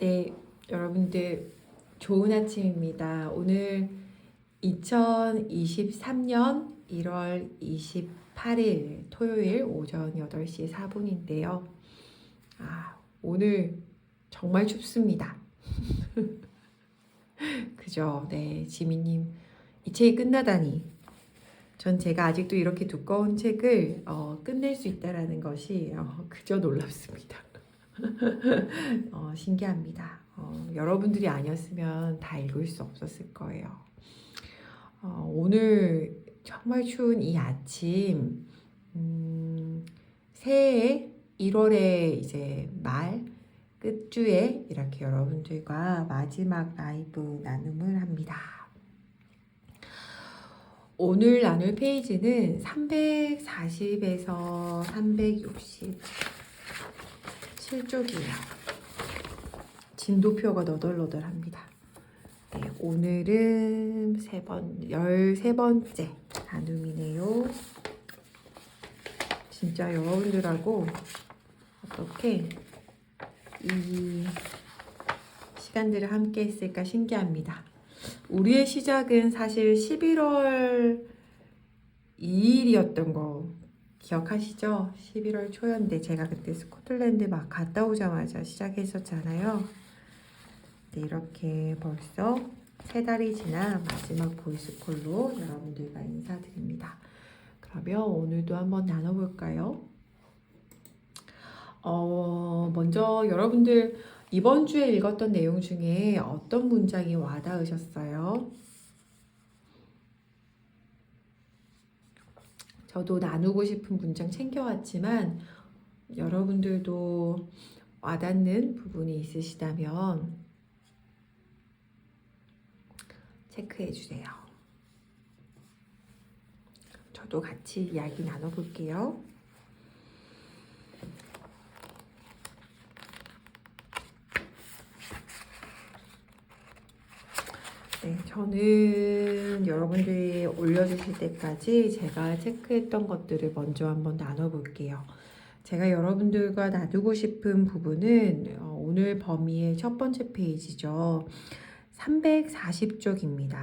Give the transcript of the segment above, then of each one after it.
네, 여러분들 좋은 아침입니다. 오늘 2023년 1월 28일 토요일 오전 8시 4분인데요. 오늘 정말 춥습니다. 그죠? 네, 지민님, 이 책이 끝나다니. 전 제가 아직도 이렇게 두꺼운 책을 끝낼 수 있다라는 것이 그저 놀랍습니다. 신기합니다. 여러분들이 아니었으면 다 읽을 수 없었을 거예요. 오늘 정말 추운 이 아침, 새해 1월의 이제 말 끝주에 이렇게 여러분들과 마지막 라이브 나눔을 합니다. 오늘 나눌 페이지는 340에서 367쪽이에요. 진도표가 너덜너덜합니다. 네, 오늘은 13번째 나눔이네요. 진짜 여러분들하고 어떻게 이 시간들을 함께 했을까 신기합니다. 우리의 시작은 사실 11월 2일이었던 거 기억하시죠? 11월 초였는데 제가 그때 스코틀랜드 막 갔다 오자마자 시작했었잖아요. 네, 이렇게 벌써 3달이 지나 마지막 보이스콜로 여러분들과 인사드립니다. 그러면 오늘도 한번 나눠볼까요? 먼저 여러분들 이번 주에 읽었던 내용 중에 어떤 문장이 와닿으셨어요? 저도 나누고 싶은 문장 챙겨왔지만 여러분들도 와닿는 부분이 있으시다면 체크해 주세요. 저도 같이 이야기 나눠볼게요. 네, 저는 여러분들이 올려주실 때까지 제가 체크했던 것들을 먼저 한번 나눠볼게요. 제가 여러분들과 나누고 싶은 부분은 오늘 범위의 첫 번째 페이지죠. 340쪽입니다.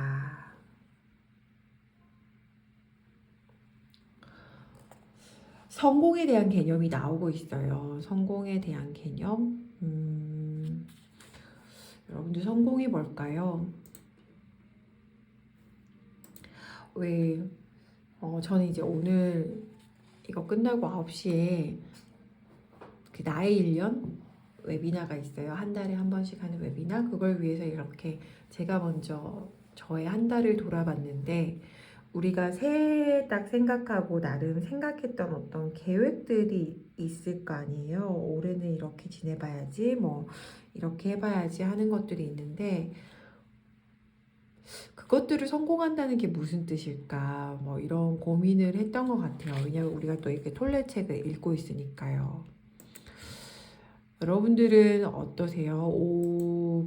성공에 대한 개념이 나오고 있어요. 성공에 대한 개념. 여러분들 성공이 뭘까요? 저는 이제 오늘 이거 끝나고 9시에 그 나의 1년 웨비나가 있어요. 한 달에 한 번씩 하는 웨비나. 그걸 위해서 이렇게 제가 먼저 저의 한 달을 돌아봤는데 우리가 새해 딱 생각하고 나름 생각했던 어떤 계획들이 있을 거 아니에요. 올해는 이렇게 지내봐야지, 뭐 이렇게 해봐야지 하는 것들이 있는데 그것들을 성공한다는 게 무슨 뜻일까? 뭐 이런 고민을 했던 것 같아요. 왜냐면 우리가 또 이렇게 톨레책을 읽고 있으니까요. 여러분들은 어떠세요?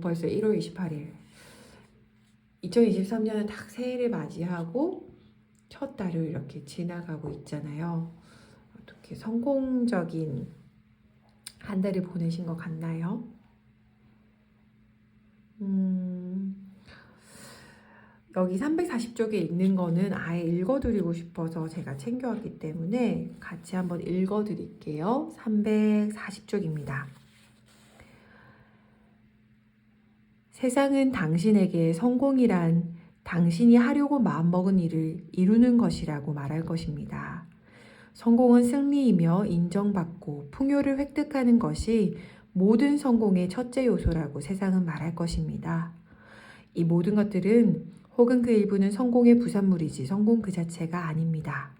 벌써 1월 28일. 2023년은 딱 새해를 맞이하고 첫 달을 이렇게 지나가고 있잖아요. 어떻게 성공적인 한 달을 보내신 것 같나요? 여기 340쪽에 있는 거는 아예 읽어드리고 싶어서 제가 챙겨왔기 때문에 같이 한번 읽어드릴게요. 340쪽입니다. 세상은 당신에게 성공이란 당신이 하려고 마음먹은 일을 이루는 것이라고 말할 것입니다. 성공은 승리이며 인정받고 풍요를 획득하는 것이 모든 성공의 첫째 요소라고 세상은 말할 것입니다. 이 모든 것들은 혹은 그 일부는 성공의 부산물이지 성공 그 자체가 아닙니다.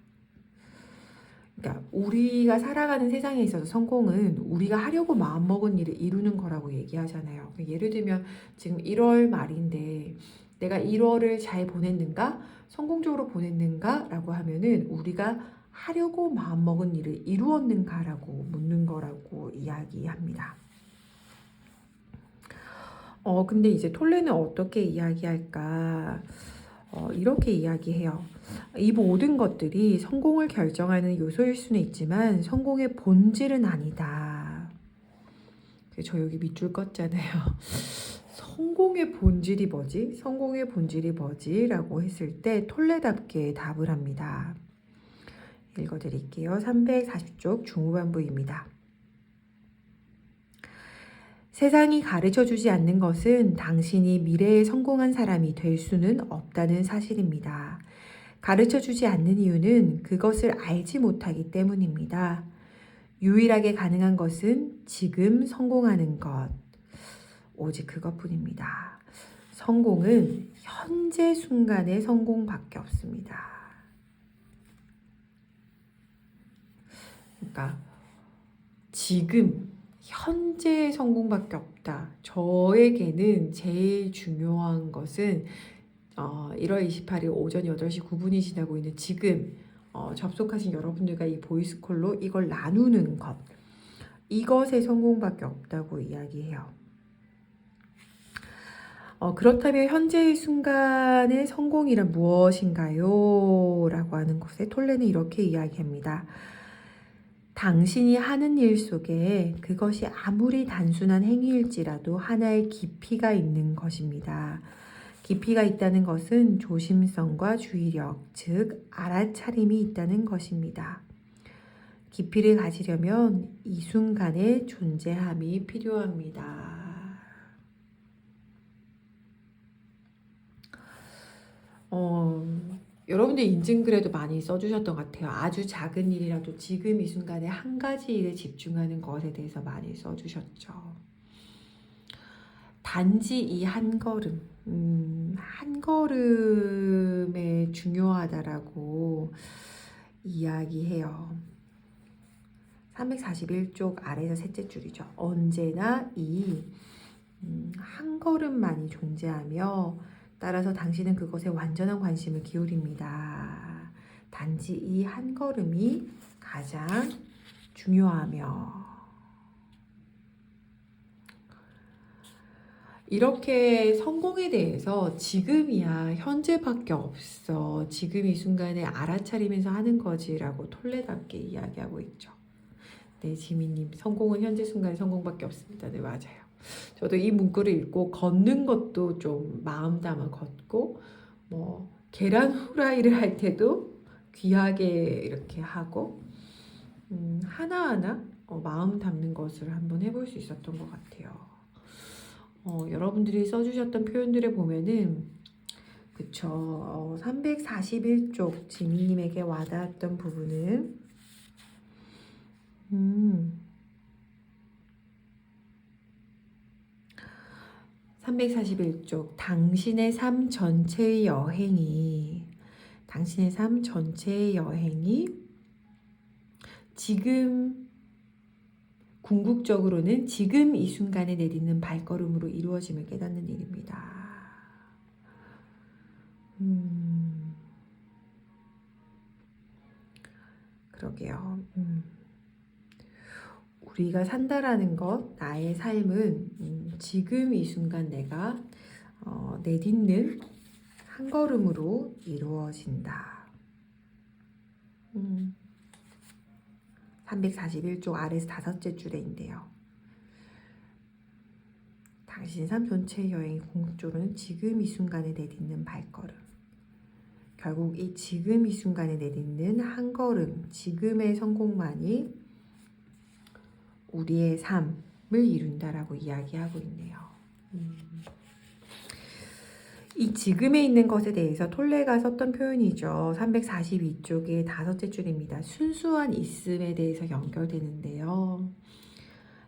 그러니까 우리가 살아가는 세상에 있어서 성공은 우리가 하려고 마음먹은 일을 이루는 거라고 얘기하잖아요. 예를 들면 지금 1월 말인데 내가 1월을 잘 보냈는가? 성공적으로 보냈는가? 라고 하면은 우리가 하려고 마음먹은 일을 이루었는가라고 묻는 거라고 이야기합니다. 근데 이제 톨레는 어떻게 이야기할까? 이렇게 이야기해요. 이 모든 것들이 성공을 결정하는 요소일 수는 있지만 성공의 본질은 아니다. 저 여기 밑줄 껐잖아요. 성공의 본질이 뭐지? 성공의 본질이 뭐지? 라고 했을 때 톨레답게 답을 합니다. 읽어드릴게요. 340쪽 중후반부입니다. 세상이 가르쳐주지 않는 것은 당신이 미래에 성공한 사람이 될 수는 없다는 사실입니다. 가르쳐주지 않는 이유는 그것을 알지 못하기 때문입니다. 유일하게 가능한 것은 지금 성공하는 것, 오직 그것뿐입니다. 성공은 현재 순간의 성공밖에 없습니다. 그러니까 지금 현재의 성공밖에 없다. 저에게는 제일 중요한 것은 1월 28일 오전 8시 9분이 지나고 있는 지금 접속하신 여러분들과 이 보이스콜로 이걸 나누는 것, 이것의 성공밖에 없다고 이야기해요. 그렇다면 현재의 순간의 성공이란 무엇인가요? 라고 하는 것에 톨레는 이렇게 이야기합니다. 당신이 하는 일 속에 그것이 아무리 단순한 행위일지라도 하나의 깊이가 있는 것입니다. 깊이가 있다는 것은 조심성과 주의력, 즉 알아차림이 있다는 것입니다. 깊이를 가지려면 이 순간의 존재함이 필요합니다. 여러분들 인증글에도 많이 써주셨던 것 같아요. 아주 작은 일이라도 지금 이 순간에 한 가지 일에 집중하는 것에 대해서 많이 써주셨죠. 단지 이 한 걸음, 한 걸음에 중요하다라고 이야기해요. 341쪽 아래에서 셋째 줄이죠. 언제나 이 한 걸음만이 존재하며 따라서 당신은 그것에 완전한 관심을 기울입니다. 단지 이 한 걸음이 가장 중요하며 이렇게 성공에 대해서 지금이야 현재밖에 없어. 지금 이 순간에 알아차리면서 하는 거지라고 톨레답게 이야기하고 있죠. 네, 지민님 성공은 현재 순간에 성공밖에 없습니다. 네, 맞아요. 저도 이 문구를 읽고 걷는 것도 좀 마음 담아 걷고 뭐 계란 후라이를 할 때도 귀하게 이렇게 하고 하나하나 마음 담는 것을 한번 해볼 수 있었던 것 같아요. 여러분들이 써주셨던 표현들을 보면은 그쵸 341쪽 지민님에게 와닿았던 부분은 341쪽 당신의 삶 전체의 여행이 지금 궁극적으로는 지금 이 순간에 내딛는 발걸음으로 이루어짐을 깨닫는 일입니다. 그러게요. 우리가 산다라는 것, 나의 삶은 지금 이 순간 내가 내딛는 한 걸음으로 이루어진다. 341쪽 아래에서 다섯째 줄에인데요. 당신 삶 전체의 여행이 궁극적으로는 지금 이 순간에 내딛는 발걸음. 결국 이 지금 이 순간에 내딛는 한 걸음, 지금의 성공만이 우리의 삶을 이룬다라고 이야기하고 있네요. 이 지금에 있는 것에 대해서 톨레가 썼던 표현이죠. 342쪽의 다섯째 줄입니다. 순수한 있음에 대해서 연결되는데요.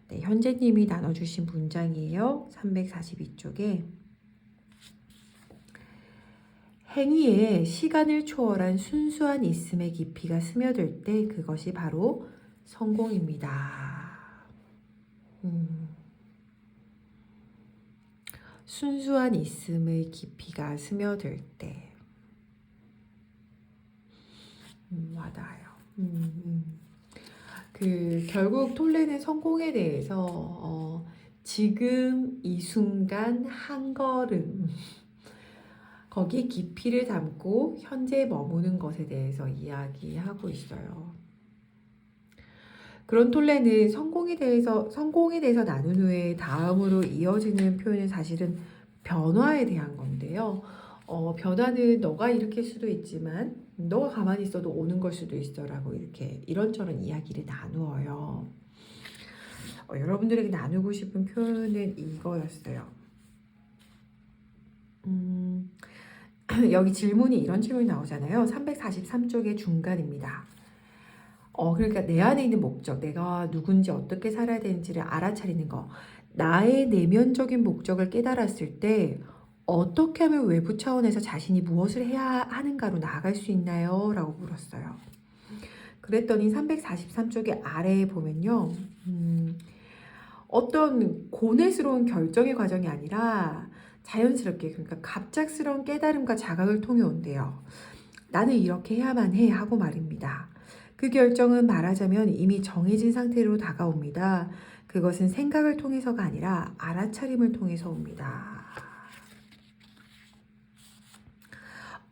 네, 현재님이 나눠주신 문장이에요. 342쪽에 행위에 시간을 초월한 순수한 있음의 깊이가 스며들 때 그것이 바로 성공입니다. 순수한 있음의 깊이가 스며들 때 와닿아요. 결국 톨레는 성공에 대해서 지금 이 순간 한 걸음 거기에 깊이를 담고 현재에 머무는 것에 대해서 이야기하고 있어요. 그런 톨레는 성공에 대해서 나눈 후에 다음으로 이어지는 표현은 사실은 변화에 대한 건데요. 변화는 너가 일으킬 수도 있지만 너가 가만히 있어도 오는 걸 수도 있어라고 이렇게 이런저런 이야기를 나누어요. 여러분들에게 나누고 싶은 표현은 이거였어요. 여기 질문이 이런 질문이 나오잖아요. 343쪽의 중간입니다. 그러니까 내 안에 있는 목적, 내가 누군지 어떻게 살아야 되는지를 알아차리는 거. 나의 내면적인 목적을 깨달았을 때 어떻게 하면 외부 차원에서 자신이 무엇을 해야 하는가로 나아갈 수 있나요? 라고 물었어요. 그랬더니 343쪽의 아래에 보면요. 어떤 고뇌스러운 결정의 과정이 아니라 자연스럽게, 그러니까 갑작스러운 깨달음과 자각을 통해 온대요. 나는 이렇게 해야만 해 하고 말입니다. 그 결정은 말하자면 이미 정해진 상태로 다가옵니다. 그것은 생각을 통해서가 아니라 알아차림을 통해서 옵니다.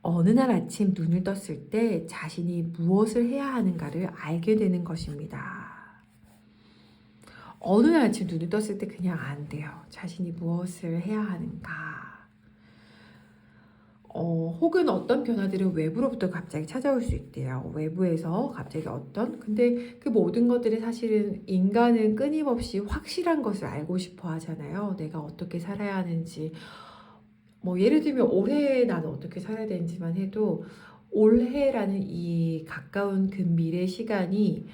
어느 날 아침 눈을 떴을 때 자신이 무엇을 해야 하는가를 알게 되는 것입니다. 어느 날 아침 눈을 떴을 때 그냥 안 돼요. 자신이 무엇을 해야 하는가. 혹은 어떤 변화들은 외부로부터 갑자기 찾아올 수 있대요. 외부에서 갑자기 근데 그 모든 것들이 사실은 인간은 끊임없이 확실한 것을 알고 싶어 하잖아요. 내가 어떻게 살아야 하는지. 예를 들면 올해 나는 어떻게 살아야 되는지만 해도 올해라는 이 가까운 그 미래 시간이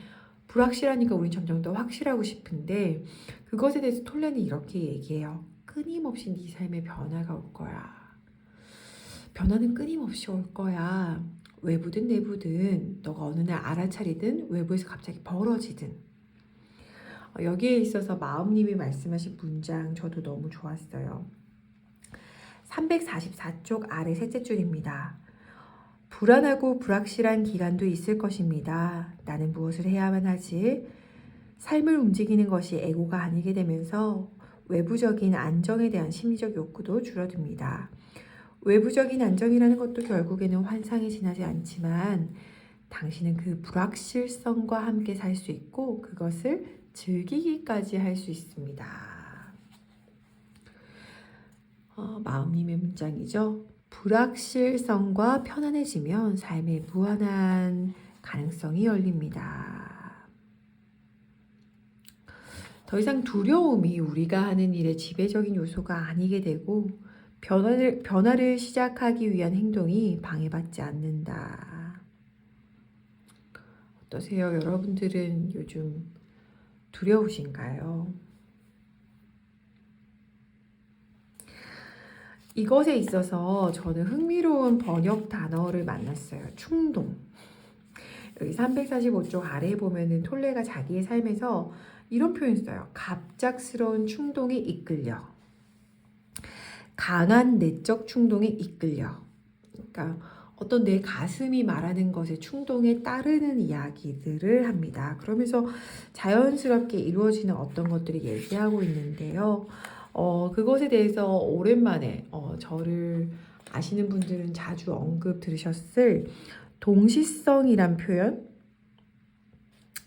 불확실하니까 우린 점점 더 확실하고 싶은데 그것에 대해서 톨레는 이렇게 얘기해요. 끊임없이 네 삶에 변화가 올 거야. 변화는 끊임없이 올 거야. 외부든 내부든 너가 어느 날 알아차리든 외부에서 갑자기 벌어지든. 여기에 있어서 마음님이 말씀하신 문장 저도 너무 좋았어요. 344쪽 아래 셋째 줄입니다. 불안하고 불확실한 기간도 있을 것입니다. 나는 무엇을 해야만 하지? 삶을 움직이는 것이 에고가 아니게 되면서 외부적인 안정에 대한 심리적 욕구도 줄어듭니다. 외부적인 안정이라는 것도 결국에는 환상에 지나지 않지만 당신은 그 불확실성과 함께 살 수 있고 그것을 즐기기까지 할 수 있습니다. 마음님의 문장이죠. 불확실성과 편안해지면 삶에 무한한 가능성이 열립니다. 더 이상 두려움이 우리가 하는 일의 지배적인 요소가 아니게 되고 변화를 시작하기 위한 행동이 방해받지 않는다. 어떠세요? 여러분들은 요즘 두려우신가요? 이것에 있어서 저는 흥미로운 번역 단어를 만났어요. 충동. 여기 345쪽 아래에 보면은 톨레가 자기의 삶에서 이런 표현 써요. 갑작스러운 충동에 이끌려. 강한 내적 충동에 이끌려. 그러니까 어떤 내 가슴이 말하는 것에 충동에 따르는 이야기들을 합니다. 그러면서 자연스럽게 이루어지는 어떤 것들을 얘기하고 있는데요. 그것에 대해서 오랜만에 저를 아시는 분들은 자주 언급 들으셨을 동시성이란 표현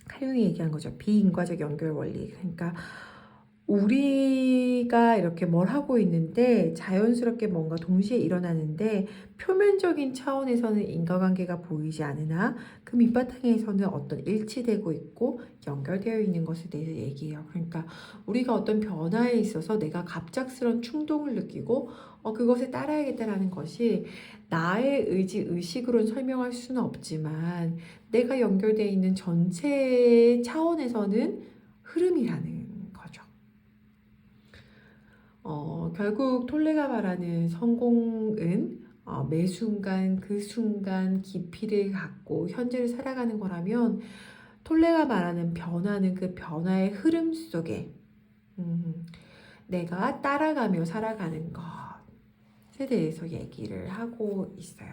칼융이 얘기한 거죠. 비인과적 연결 원리. 그러니까 우리가 이렇게 뭘 하고 있는데 자연스럽게 뭔가 동시에 일어나는데 표면적인 차원에서는 인과관계가 보이지 않으나 그 밑바탕에서는 어떤 일치되고 있고 연결되어 있는 것에 대해서 얘기해요. 그러니까 우리가 어떤 변화에 있어서 내가 갑작스런 충동을 느끼고 그것에 따라야겠다라는 것이 나의 의식으로는 설명할 수는 없지만 내가 연결되어 있는 전체 차원에서는 흐름이라는 거죠. 결국 톨레가 말하는 성공은 매 순간 그 순간 깊이를 갖고 현재를 살아가는 거라면 톨레가 말하는 변화는 그 변화의 흐름 속에 내가 따라가며 살아가는 것에 대해서 얘기를 하고 있어요.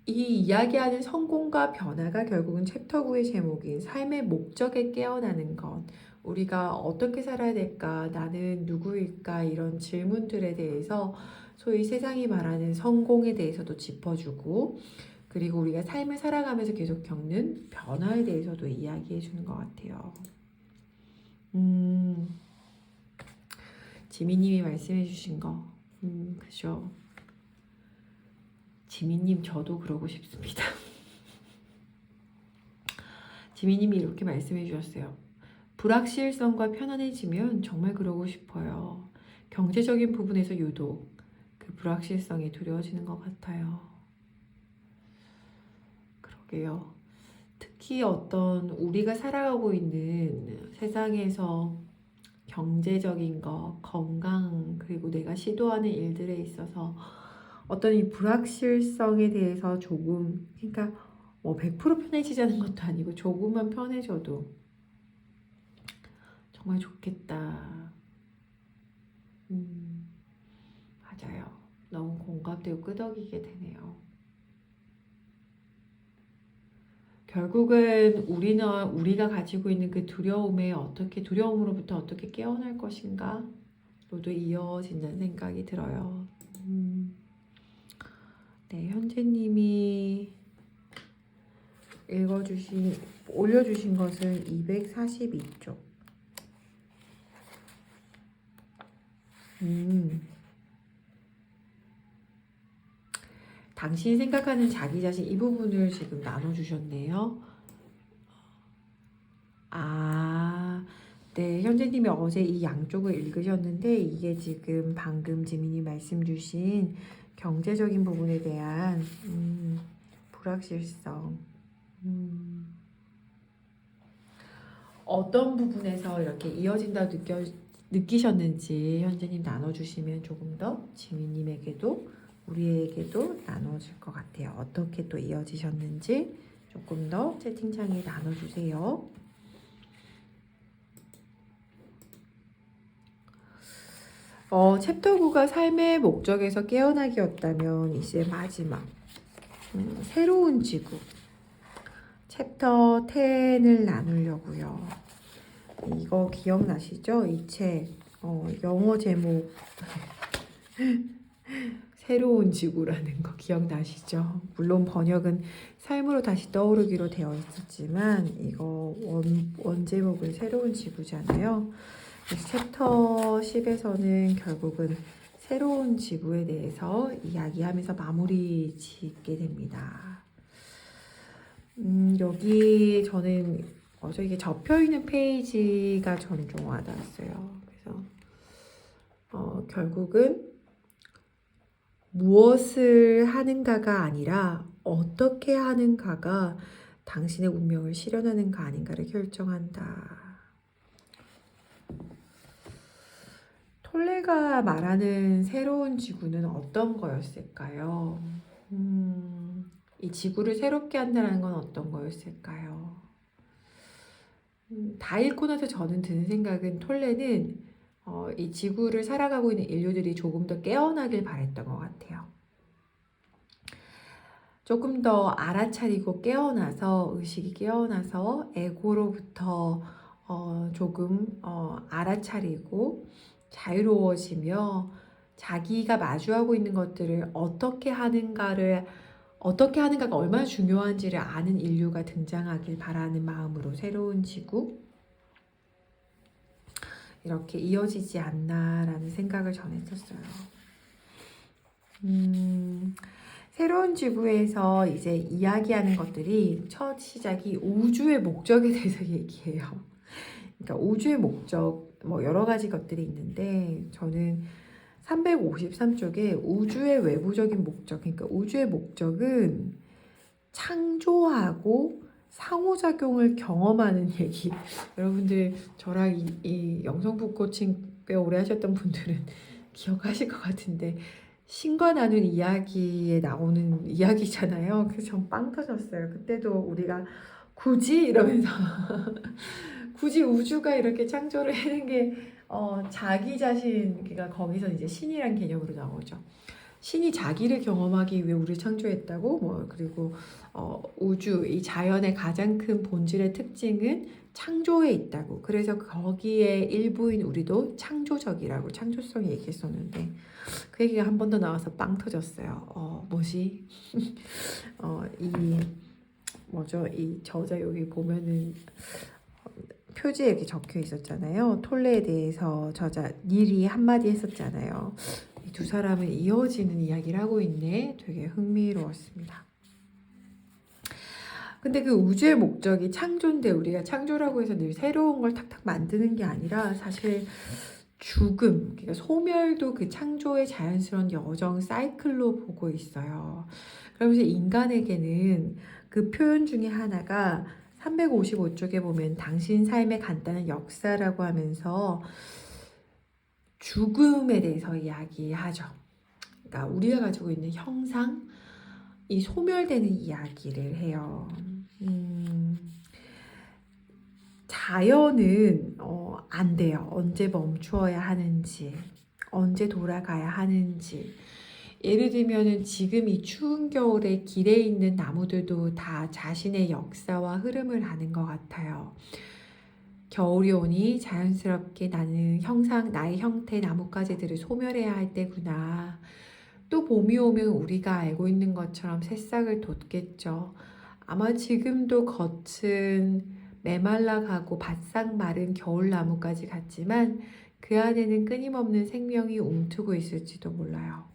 이 이야기하는 성공과 변화가 결국은 챕터 9의 제목인 삶의 목적에 깨어나는 것, 우리가 어떻게 살아야 될까, 나는 누구일까, 이런 질문들에 대해서 소위 세상이 말하는 성공에 대해서도 짚어주고 그리고 우리가 삶을 살아가면서 계속 겪는 변화에 대해서도 이야기해 주는 것 같아요. 지미님이 말씀해 주신 거, 그죠? 지미님, 저도 그러고 싶습니다. 지미님이 이렇게 말씀해 주셨어요. 불확실성과 편안해지면 정말 그러고 싶어요. 경제적인 부분에서 유독 그 불확실성이 두려워지는 것 같아요. 그러게요. 특히 어떤 우리가 살아가고 있는 세상에서 경제적인 거, 건강, 그리고 내가 시도하는 일들에 있어서 어떤 이 불확실성에 대해서 조금, 그러니까 뭐 100% 편해지자는 것도 아니고 조금만 편해져도 정말 좋겠다. 맞아요. 너무 공감되고 끄덕이게 되네요. 결국은 우리가 가지고 있는 그 두려움으로부터 어떻게 깨어날 것인가? 로도 이어진다는 생각이 들어요. 네, 현재님이 올려주신 것은 242쪽. 당신이 생각하는 자기 자신 이 부분을 지금 나눠주셨네요. 네, 현재님이 어제 이 양쪽을 읽으셨는데 이게 지금 방금 지민이 말씀 주신 경제적인 부분에 대한 불확실성. 어떤 부분에서 이렇게 이어진다고 느끼셨는지 현재님 나눠주시면 조금 더 지민님에게도 우리에게도 나눠질 것 같아요. 어떻게 또 이어지셨는지 조금 더 채팅창에 나눠주세요. 챕터 9가 삶의 목적에서 깨어나기였다면 이제 마지막 새로운 지구 챕터 10을 나누려고요. 이거 기억나시죠? 이 책 영어 제목 새로운 지구라는 거 기억나시죠? 물론 번역은 삶으로 다시 떠오르기로 되어 있었지만 이거 원제목은 새로운 지구잖아요. 챕터 10에서는 결국은 새로운 지구에 대해서 이야기하면서 마무리 짓게 됩니다. 여기 저는 이게 접혀있는 페이지가 저는 좀 와닿았어요. 그래서 결국은 무엇을 하는가가 아니라 어떻게 하는가가 당신의 운명을 실현하는가 아닌가를 결정한다. 톨레가 말하는 새로운 지구는 어떤 거였을까요? 이 지구를 새롭게 한다는 건 어떤 거였을까요? 다 읽고 나서 저는 드는 생각은 톨레는 이 지구를 살아가고 있는 인류들이 조금 더 깨어나길 바랬던 것 같아요. 조금 더 알아차리고 깨어나서 의식이 깨어나서 에고로부터 조금 알아차리고 자유로워지며 자기가 마주하고 있는 것들을 어떻게 하는가가 얼마나 중요한지를 아는 인류가 등장하길 바라는 마음으로 새로운 지구 이렇게 이어지지 않나라는 생각을 전했었어요. 새로운 지구에서 이제 이야기하는 것들이 첫 시작이 우주의 목적에 대해서 얘기해요. 그러니까 우주의 목적 여러 가지 것들이 있는데 저는 353쪽에 우주의 외부적인 목적, 그러니까 우주의 목적은 창조하고 상호작용을 경험하는 얘기. 여러분들 저랑 이 영성북 코칭 꽤 오래 하셨던 분들은 기억하실 것 같은데 신과 나눈 이야기에 나오는 이야기잖아요. 그래서 전 빵 터졌어요. 그때도 우리가 굳이 이러면서 굳이 우주가 이렇게 창조를 하는 게 자기 자신, 그러니까 거기서 이제 신이란 개념으로 나오죠. 신이 자기를 경험하기 위해 우리를 창조했다고 그리고 우주 이 자연의 가장 큰 본질의 특징은 창조에 있다고. 그래서 거기에 일부인 우리도 창조적이라고 창조성 얘기했었는데 그 얘기가 한 번 더 나와서 빵 터졌어요. 뭐지? 이 뭐죠? 이 저자 여기 보면은 표지에 이렇게 적혀 있었잖아요. 톨레에 대해서 저자 닐이 한마디 했었잖아요. 이 두 사람은 이어지는 이야기를 하고 있네. 되게 흥미로웠습니다. 근데 그 우주의 목적이 창조인데 우리가 창조라고 해서 늘 새로운 걸 탁탁 만드는 게 아니라 사실 죽음, 그러니까 소멸도 그 창조의 자연스러운 여정, 사이클로 보고 있어요. 그러면서 인간에게는 그 표현 중에 하나가 355쪽에 보면 당신 삶의 간단한 역사라고 하면서 죽음에 대해서 이야기하죠. 그러니까 우리가 가지고 있는 형상, 이 소멸되는 이야기를 해요. 자연은 안 돼요. 언제 멈추어야 하는지, 언제 돌아가야 하는지. 예를 들면은 지금 이 추운 겨울에 길에 있는 나무들도 다 자신의 역사와 흐름을 아는 것 같아요. 겨울이 오니 자연스럽게 나의 형태 나뭇가지들을 소멸해야 할 때구나. 또 봄이 오면 우리가 알고 있는 것처럼 새싹을 돋겠죠. 아마 지금도 겉은 메말라가고 바싹 마른 겨울나무까지 같지만 그 안에는 끊임없는 생명이 움트고 있을지도 몰라요.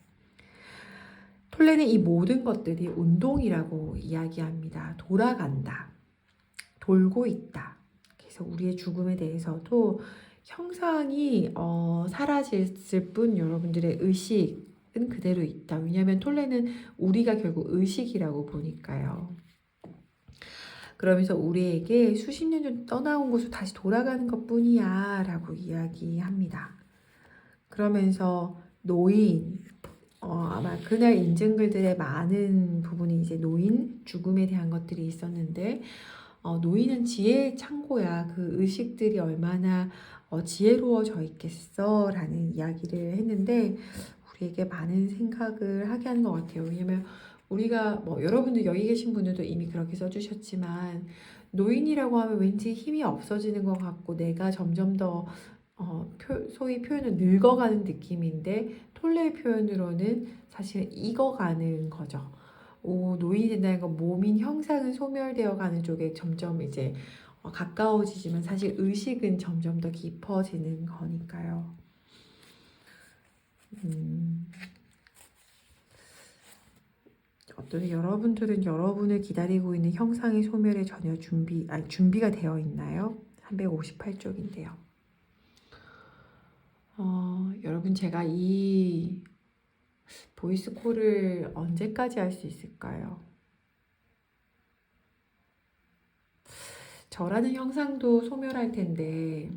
톨레는 이 모든 것들이 운동이라고 이야기합니다. 돌아간다. 돌고 있다. 그래서 우리의 죽음에 대해서도 형상이 사라졌을 뿐 여러분들의 의식은 그대로 있다. 왜냐하면 톨레는 우리가 결국 의식이라고 보니까요. 그러면서 우리에게 수십 년 전 떠나온 곳으로 다시 돌아가는 것뿐이야 라고 이야기합니다. 그러면서 노인, 아마 그날 인증글들의 많은 부분이 이제 노인, 죽음에 대한 것들이 있었는데 노인은 지혜의 창고야. 그 의식들이 얼마나 지혜로워져 있겠어 라는 이야기를 했는데 우리에게 많은 생각을 하게 하는 것 같아요. 왜냐면 우리가 여러분들 여기 계신 분들도 이미 그렇게 써주셨지만 노인이라고 하면 왠지 힘이 없어지는 것 같고 내가 점점 더 소위 표현은 늙어가는 느낌인데 톨레의 표현으로는 사실 익어가는 거죠. 노인이 된다는 건 몸인 형상은 소멸되어 가는 쪽에 점점 이제 가까워지지만 사실 의식은 점점 더 깊어지는 거니까요. 어떤 여러분들은 여러분을 기다리고 있는 형상의 소멸에 전혀 준비가 되어 있나요? 358쪽인데요. 여러분 제가 이 보이스 콜을 언제까지 할 수 있을까요? 저라는 형상도 소멸할 텐데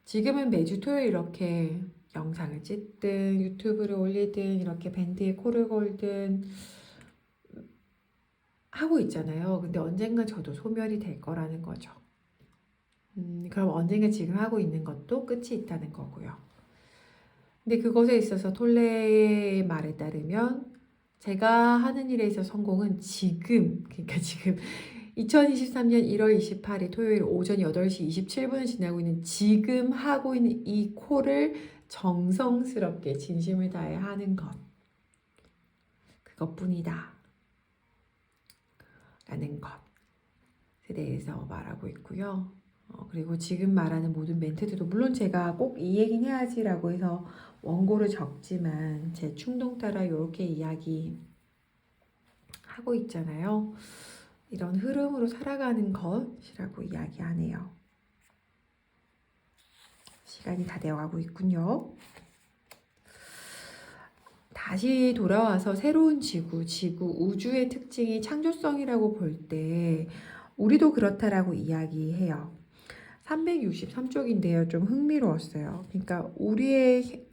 지금은 매주 토요일 이렇게 영상을 찍든 유튜브를 올리든 이렇게 밴드에 콜을 걸든 하고 있잖아요. 근데 언젠가 저도 소멸이 될 거라는 거죠. 그럼 언젠가 지금 하고 있는 것도 끝이 있다는 거고요. 근데 그것에 있어서 톨레의 말에 따르면 제가 하는 일에 있어서 성공은 그러니까 지금 2023년 1월 28일 토요일 오전 8시 27분을 지나고 있는 지금 하고 있는 이 콜을 정성스럽게 진심을 다해 하는 것. 그것뿐이다. 라는 것에 대해서 말하고 있고요. 그리고 지금 말하는 모든 멘트들도 물론 제가 꼭 이 얘기는 해야지라고 해서 원고를 적지만 제 충동 따라 이렇게 이야기하고 있잖아요. 이런 흐름으로 살아가는 것이라고 이야기하네요. 시간이 다 되어가고 있군요. 다시 돌아와서 새로운 지구, 우주의 특징이 창조성이라고 볼 때 우리도 그렇다라고 이야기해요. 363쪽인데요. 좀 흥미로웠어요. 그러니까 우리의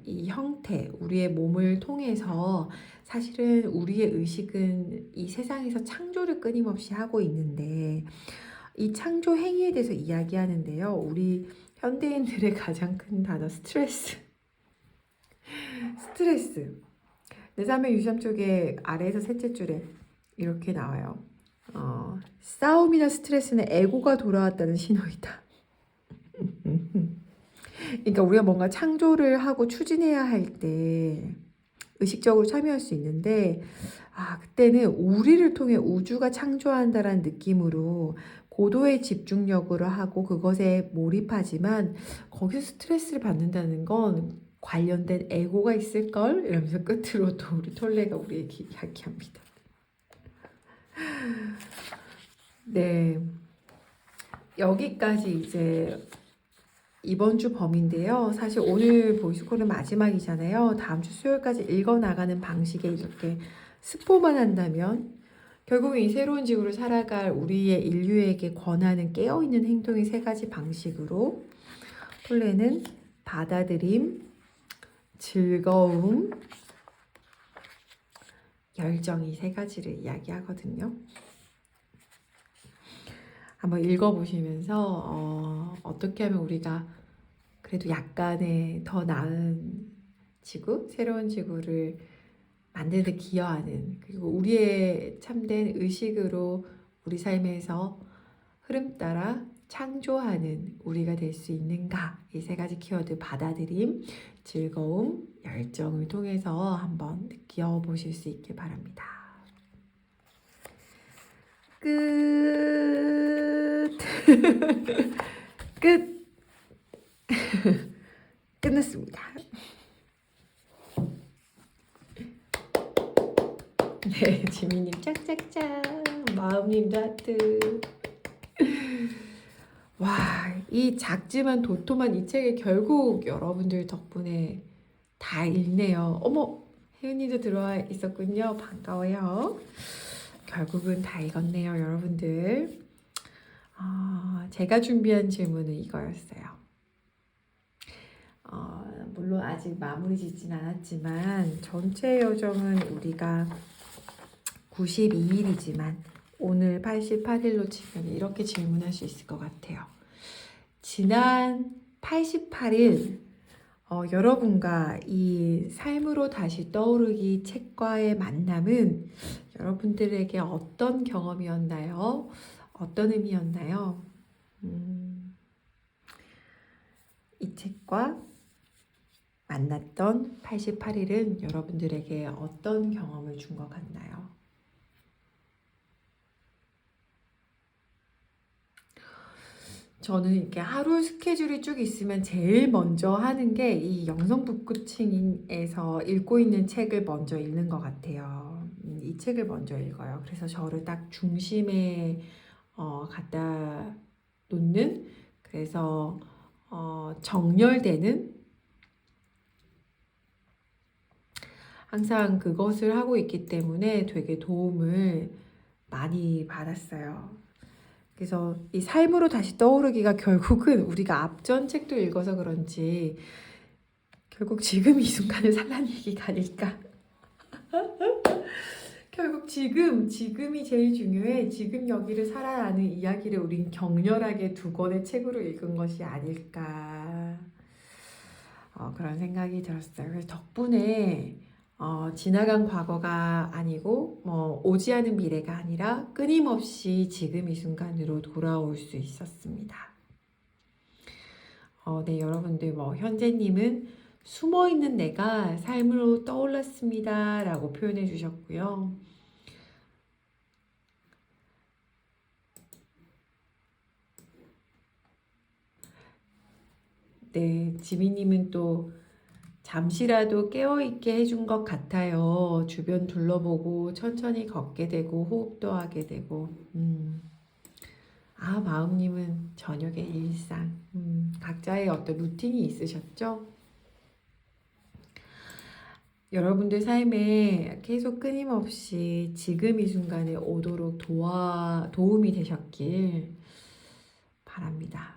이 형태, 우리의 몸을 통해서 사실은 우리의 의식은 이 세상에서 창조를 끊임없이 하고 있는데 이 창조 행위에 대해서 이야기하는데요. 우리 현대인들의 가장 큰 단어 스트레스. 내 삶의 유념 쪽에 아래에서 셋째 줄에 이렇게 나와요. 싸움이나 스트레스는 에고가 돌아왔다는 신호이다. 그러니까 우리가 뭔가 창조를 하고 추진해야 할 때 의식적으로 참여할 수 있는데, 그때는 우리를 통해 우주가 창조한다라는 느낌으로 고도의 집중력으로 하고 그것에 몰입하지만 거기서 스트레스를 받는다는 건 관련된 에고가 있을걸? 이러면서 끝으로 또 우리 톨레가 우리에게 이야기합니다. 네, 여기까지 이제 이번 주 범위인데요. 사실 오늘 보이스콜은 마지막이잖아요. 다음 주 수요일까지 읽어나가는 방식에 이렇게 스포만 한다면 결국 이 새로운 지구를 살아갈 우리의 인류에게 권하는 깨어있는 행동의 세 가지 방식으로 톨레는 받아들임, 즐거움, 열정 이 세 가지를 이야기하거든요. 한번 읽어보시면서 어떻게 하면 우리가 그래도 약간의 더 나은 지구, 새로운 지구를 만드는 데 기여하는, 그리고 우리의 참된 의식으로 우리 삶에서 흐름 따라 창조하는 우리가 될 수 있는가, 이 세 가지 키워드 받아들임, 즐거움, 열정을 통해서 한번 느껴 보실 수 있길 바랍니다. 끝. 끝. 끝났습니다. 네, 지민님 짝짝짝, 마음님도 하트. 와, 이 작지만 도톰한 이 책을 결국 여러분들 덕분에 다 읽네요. 어머, 혜은이도 들어와 있었군요. 반가워요. 결국은 다 읽었네요, 여러분들. 제가 준비한 질문은 이거였어요. 물론 아직 마무리 짓진 않았지만 전체 여정은 우리가 92일이지만 오늘 88일로 치면 이렇게 질문할 수 있을 것 같아요. 지난 88일 여러분과 이 삶으로 다시 떠오르기 책과의 만남은 여러분들에게 어떤 경험이었나요? 어떤 의미였나요? 이 책과 만났던 88일은 여러분들에게 어떤 경험을 준 것 같나요? 저는 이렇게 하루 스케줄이 쭉 있으면 제일 먼저 하는 게 이 영성 북구층에서 읽고 있는 책을 먼저 읽는 것 같아요. 이 책을 먼저 읽어요. 그래서 저를 딱 중심에 갖다 놓는, 그래서 정렬되는, 항상 그것을 하고 있기 때문에 되게 도움을 많이 받았어요. 그래서 이 삶으로 다시 떠오르기가 결국은 우리가 앞전 책도 읽어서 그런지 결국 지금 이 순간을 살라는 얘기가 아닐까. 결국 지금이 제일 중요해. 지금 여기를 살아야 하는 이야기를 우린 격렬하게 두 권의 책으로 읽은 것이 아닐까. 그런 생각이 들었어요. 그래서 덕분에 지나간 과거가 아니고 오지 않은 미래가 아니라 끊임없이 지금 이 순간으로 돌아올 수 있었습니다. 네, 여러분들 현재님은 숨어있는 내가 삶으로 떠올랐습니다 라고 표현해 주셨고요. 네, 지미님은 또 잠시라도 깨어있게 해준 것 같아요. 주변 둘러보고 천천히 걷게 되고 호흡도 하게 되고. 마음님은 저녁의 일상. 각자의 어떤 루틴이 있으셨죠? 여러분들 삶에 계속 끊임없이 지금 이 순간에 오도록 도움이 되셨길 바랍니다.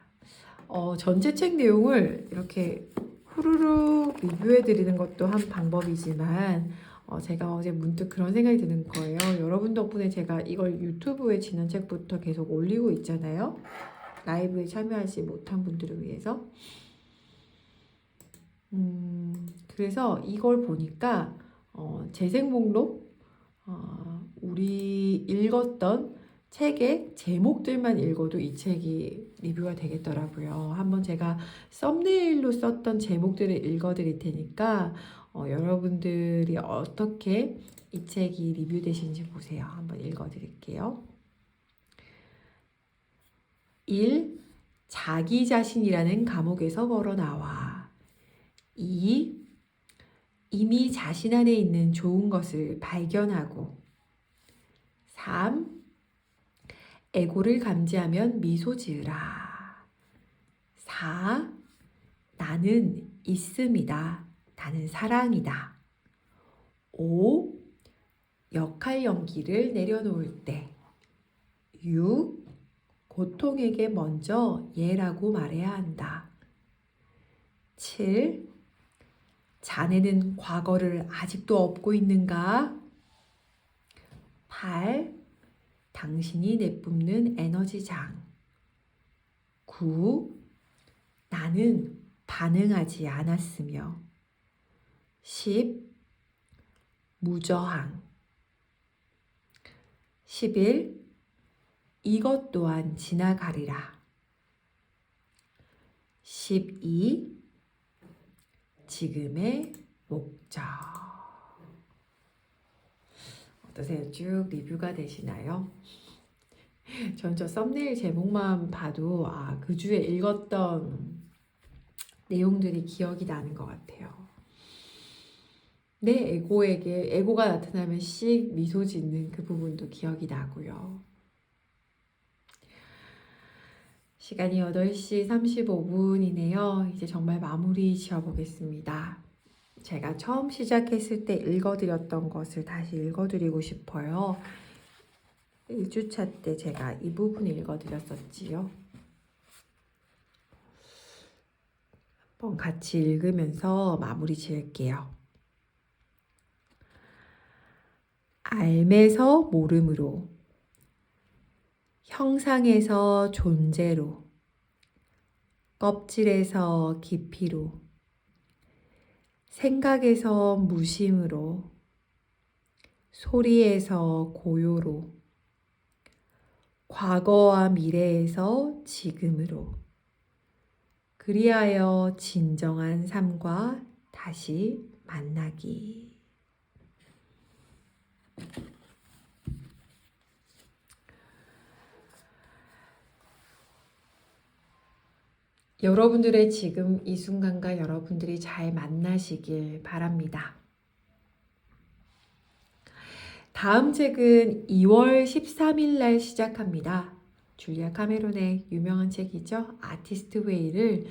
전체 책 내용을 이렇게 후루룩 리뷰해 드리는 것도 한 방법이지만 제가 어제 문득 그런 생각이 드는 거예요. 여러분 덕분에 제가 이걸 유튜브에 지난 책부터 계속 올리고 있잖아요. 라이브에 참여하지 못한 분들을 위해서. 그래서 이걸 보니까 재생 목록, 우리 읽었던 책의 제목들만 읽어도 이 책이 리뷰가 되겠더라고요. 한번 제가 썸네일로 썼던 제목들을 읽어 드릴 테니까 여러분들이 어떻게 이 책이 리뷰되신지 보세요. 한번 읽어 드릴게요. 1. 자기 자신이라는 감옥에서 걸어 나와. 2. 이미 자신 안에 있는 좋은 것을 발견하고. 3. 에고를 감지하면 미소 지으라. 4. 나는 있음이다. 나는 사랑이다. 5. 역할 연기를 내려놓을 때. 6. 고통에게 먼저 예라고 말해야 한다. 7. 자네는 과거를 아직도 업고 있는가? 8. 당신이 내뿜는 에너지장. 9. 나는 반응하지 않았으며. 10. 무저항. 11. 이것 또한 지나가리라. 12. 지금의 목적. 어떠세요? 쭉 리뷰가 되시나요? 전 저 썸네일 제목만 봐도 그 주에 읽었던 내용들이 기억이 나는 것 같아요. 내 에고가 나타나면 씩 미소 짓는 그 부분도 기억이 나고요. 시간이 8시 35분이네요. 이제 정말 마무리 지어보겠습니다. 제가 처음 시작했을 때 읽어드렸던 것을 다시 읽어드리고 싶어요. 1주차 때 제가 이 부분 읽어드렸었지요. 한번 같이 읽으면서 마무리 지을게요. 알매서 모름으로, 형상에서 존재로, 껍질에서 깊이로, 생각에서 무심으로, 소리에서 고요로, 과거와 미래에서 지금으로, 그리하여 진정한 삶과 다시 만나기. 여러분들의 지금 이 순간과 여러분들이 잘 만나시길 바랍니다. 다음 책은 2월 13일 날 시작합니다. 줄리아 카메론의 유명한 책이죠. 아티스트 웨이를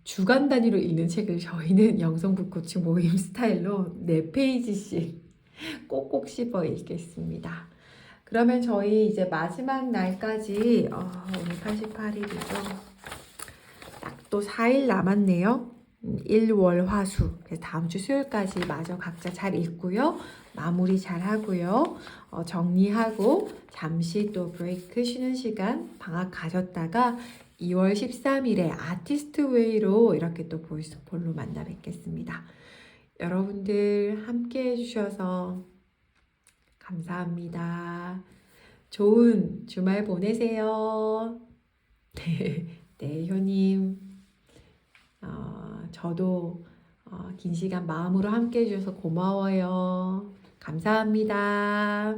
주간 단위로 읽는 책을 저희는 영성북 코칭 모임 스타일로 4페이지씩 꼭꼭 씹어 읽겠습니다. 그러면 저희 이제 마지막 날까지 오늘 88일이죠. 딱 또 4일 남았네요. 일월 화수. 그래서 다음 주 수요일까지 마저 각자 잘 읽고요. 마무리 잘 하고요. 정리하고 잠시 또 브레이크 쉬는 시간 방학 가셨다가 2월 13일에 아티스트 웨이로 이렇게 또 보이스폴로 만나 뵙겠습니다. 여러분들 함께 해주셔서 감사합니다. 좋은 주말 보내세요. 네, 효님. 저도 긴 시간 마음으로 함께 해주셔서 고마워요. 감사합니다.